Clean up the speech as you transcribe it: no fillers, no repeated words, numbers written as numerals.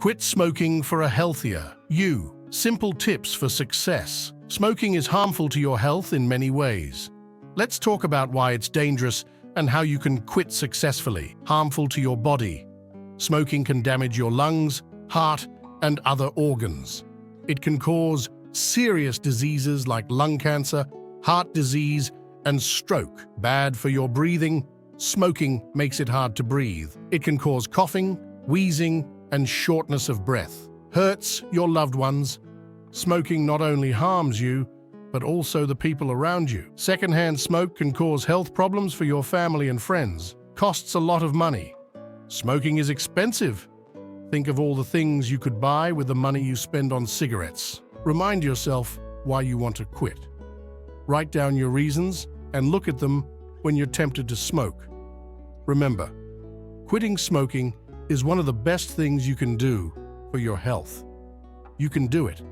Quit smoking for a healthier you. Simple tips for success. Smoking is harmful to your health in many ways. Let's talk about why it's dangerous and how you can quit successfully. Harmful to your body. Smoking can damage your lungs, heart, and other organs. It can cause serious diseases like lung cancer, heart disease, and stroke. Bad for your breathing. Smoking makes it hard to breathe. It can cause coughing, wheezing, and shortness of breath. Hurts your loved ones. Smoking not only harms you, but also the people around you. Secondhand smoke can cause health problems for your family and friends. Costs a lot of money. Smoking is expensive. Think of all the things you could buy with the money you spend on cigarettes. Remind yourself why you want to quit. Write down your reasons and look at them when you're tempted to smoke. Remember, quitting smoking is one of the best things you can do for your health. You can do it.